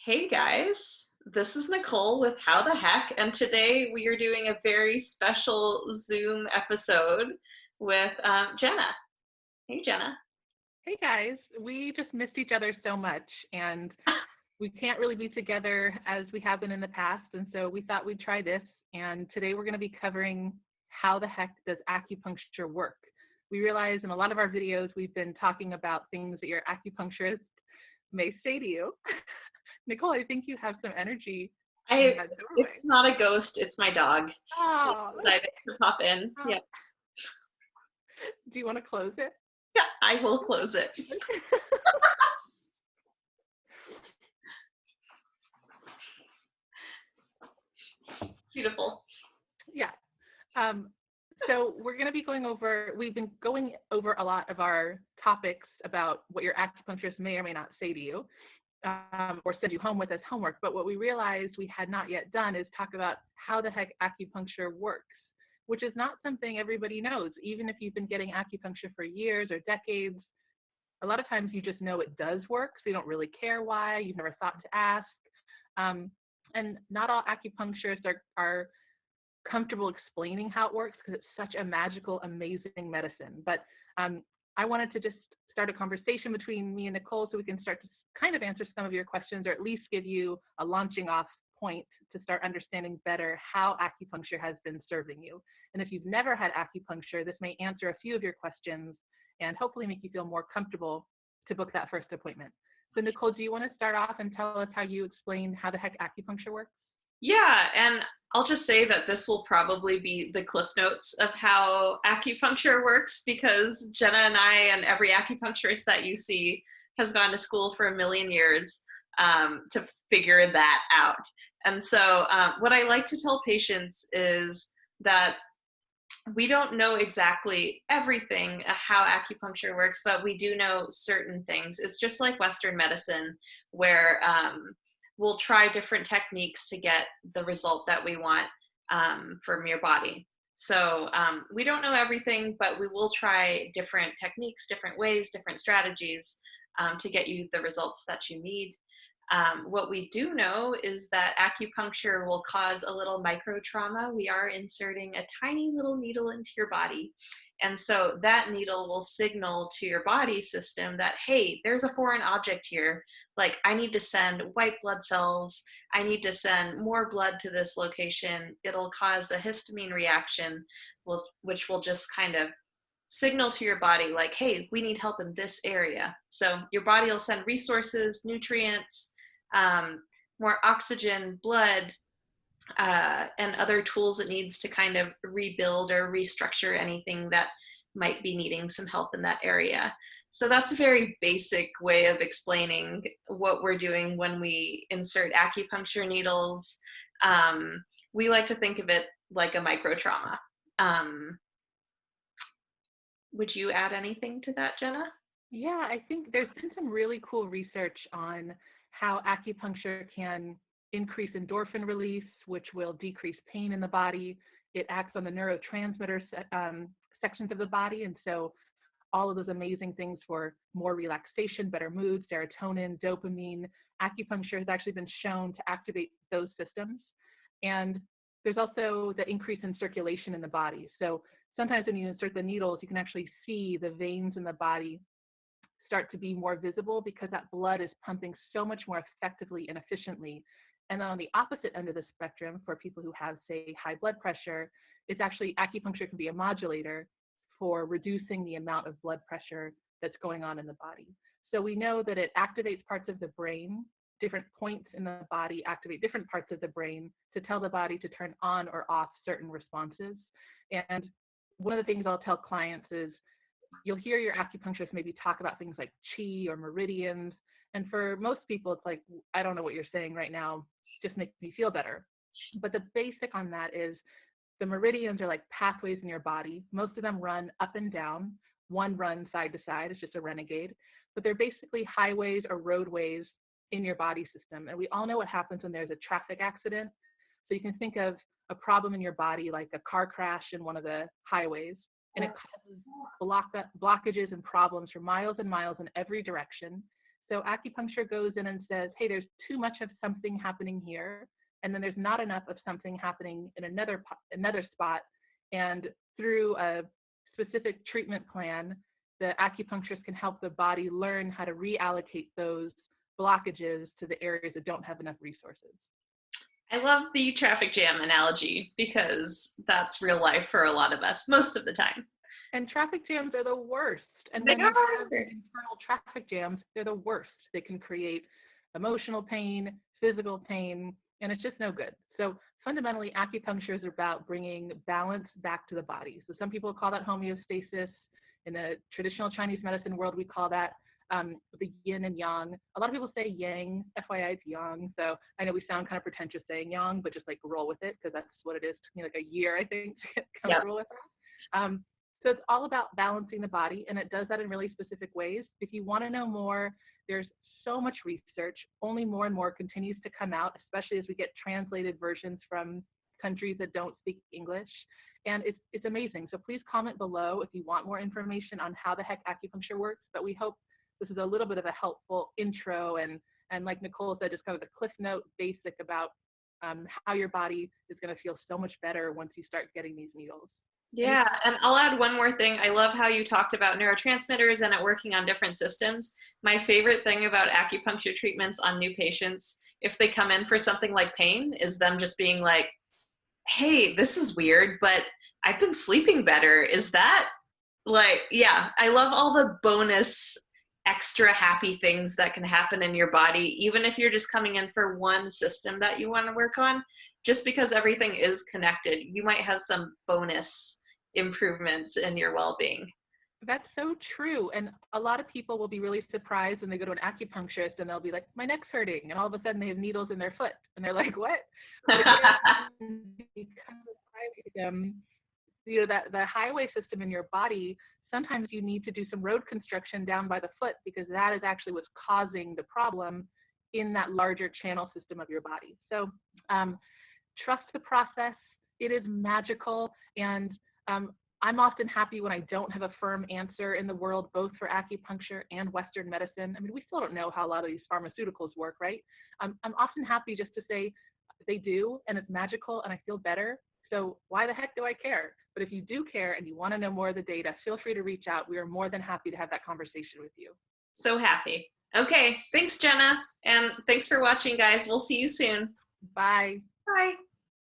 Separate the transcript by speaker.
Speaker 1: Hey guys, this is Nicole with How the Heck, and today we are doing a very special Zoom episode with Jenna. Hey Jenna.
Speaker 2: Hey guys, we just missed each other so much and we can't really be together as we have been in the past. And so we thought we'd try this. And today we're going to be covering how the heck does acupuncture work? We realize in a lot of our videos, we've been talking about things that your acupuncturist may say to you. Nicole, I think you have some energy in
Speaker 1: I
Speaker 2: that doorway.
Speaker 1: It's not a ghost, it's my dog. He
Speaker 2: Oh,
Speaker 1: decided to pop in.
Speaker 2: oh.
Speaker 1: Yeah.
Speaker 2: Do you want to close it?
Speaker 1: Yeah, I will close it. Beautiful.
Speaker 2: Yeah. So we're going to be we've been going over a lot of our topics about what your acupuncturist may or may not say to you, or send you home with as homework. But what we realized we had not yet done is talk about how the heck acupuncture works, which is not something everybody knows. Even if you've been getting acupuncture for years or decades, a lot of times you just know it does work, so you don't really care why. You've never thought to ask. Um, and not all acupuncturists are comfortable explaining how it works because it's such a magical, amazing medicine. But I wanted to just start a conversation between me and Nicole so we can start to kind of answer some of your questions, or at least give you a launching off point to start understanding better how acupuncture has been serving you. And if you've never had acupuncture, this may answer a few of your questions and hopefully make you feel more comfortable to book that first appointment. So Nicole, do you want to start off and tell us how you explain how the heck acupuncture works?
Speaker 1: Yeah, and I'll just say that this will probably be the cliff notes of how acupuncture works because Jenna and I and every acupuncturist that you see has gone to school for a million years to figure that out. And so, what I like to tell patients is that we don't know exactly everything how acupuncture works, but we do know certain things. It's just like Western medicine, where we'll try different techniques to get the result that we want from your body. So we don't know everything, but we will try different techniques, different ways, different strategies to get you the results that you need. What we do know is that acupuncture will cause a little micro trauma. We are inserting a tiny little needle into your body. And so that needle will signal to your body system that, hey, there's a foreign object here. Like, I need to send white blood cells. I need to send more blood to this location. It'll cause a histamine reaction, which will just kind of signal to your body like, hey, we need help in this area. So your body will send resources, nutrients, more oxygen, blood, and other tools it needs to kind of rebuild or restructure anything that might be needing some help in that area. So that's a very basic way of explaining what we're doing when we insert acupuncture needles. We like to think of it like a micro trauma. Would you add anything to that, Jenna?
Speaker 2: Yeah, I think there's been some really cool research on how acupuncture can increase endorphin release, which will decrease pain in the body. It acts on the neurotransmitter sections of the body. And so all of those amazing things for more relaxation, better mood, serotonin, dopamine, acupuncture has actually been shown to activate those systems. And there's also the increase in circulation in the body. So sometimes when you insert the needles, you can actually see the veins in the body start to be more visible because that blood is pumping so much more effectively and efficiently. And then on the opposite end of the spectrum, for people who have, say, high blood pressure, it's actually acupuncture can be a modulator for reducing the amount of blood pressure that's going on in the body. So we know that it activates parts of the brain. Different points in the body activate different parts of the brain to tell the body to turn on or off certain responses. And one of the things I'll tell clients is you'll hear your acupuncturist maybe talk about things like chi or meridians. And for most people, it's like, I don't know what you're saying right now, just make me feel better. But the basic on that is the meridians are like pathways in your body. Most of them run up and down. One runs side to side. It's just a renegade. But they're basically highways or roadways in your body system. And we all know what happens when there's a traffic accident. So you can think of a problem in your body like a car crash in one of the highways, and it causes blockages and problems for miles and miles in every direction. So acupuncture goes in and says, hey, there's too much of something happening here, and then there's not enough of something happening in another spot. And through a specific treatment plan, the acupuncturist can help the body learn how to reallocate those blockages to the areas that don't have enough resources.
Speaker 1: I love the traffic jam analogy because that's real life for a lot of us most of the time.
Speaker 2: And traffic jams are the worst. And
Speaker 1: They
Speaker 2: when you
Speaker 1: are.
Speaker 2: have internal traffic jams, they're the worst. They can create emotional pain, physical pain, and it's just no good. So fundamentally, acupuncture is about bringing balance back to the body. So some people call that homeostasis. In the traditional Chinese medicine world, we call that the yin and yang. A lot of people say yang, FYI, it's yang. So I know we sound kind of pretentious saying yang, but just like roll with it because that's what it is. It took me like a year, I think, to get comfortable with that. So it's all about balancing the body, and it does that in really specific ways. If you want to know more, there's so much research. Only more and more continues to come out, especially as we get translated versions from countries that don't speak English. And it's amazing. So please comment below if you want more information on how the heck acupuncture works. But we hope this is a little bit of a helpful intro, and like Nicole said, just kind of the cliff note basic about how your body is going to feel so much better once you start getting these needles.
Speaker 1: Yeah, and I'll add one more thing. I love how you talked about neurotransmitters and it working on different systems. My favorite thing about acupuncture treatments on new patients, if they come in for something like pain, is them just being like, hey, this is weird, but I've been sleeping better. Is that like, yeah, I love all the bonus extra happy things that can happen in your body, even if you're just coming in for one system that you want to work on. Just because everything is connected, you might have some bonus improvements in your well-being.
Speaker 2: That's so true. And a lot of people will be really surprised when they go to an acupuncturist and they'll be like, my neck's hurting. And all of a sudden they have needles in their foot. And they're like, what? But again, because the highway system in your body, sometimes you need to do some road construction down by the foot because that is actually what's causing the problem in that larger channel system of your body. So trust the process. It is magical. And I'm often happy when I don't have a firm answer in the world, both for acupuncture and Western medicine. I mean, we still don't know how a lot of these pharmaceuticals work, right? I'm often happy just to say they do, and it's magical, and I feel better. So why the heck do I care? But if you do care and you want to know more of the data, feel free to reach out. We are more than happy to have that conversation with you.
Speaker 1: So happy. Okay, thanks, Jenna. And thanks for watching, guys. We'll see you soon.
Speaker 2: Bye.
Speaker 1: Bye.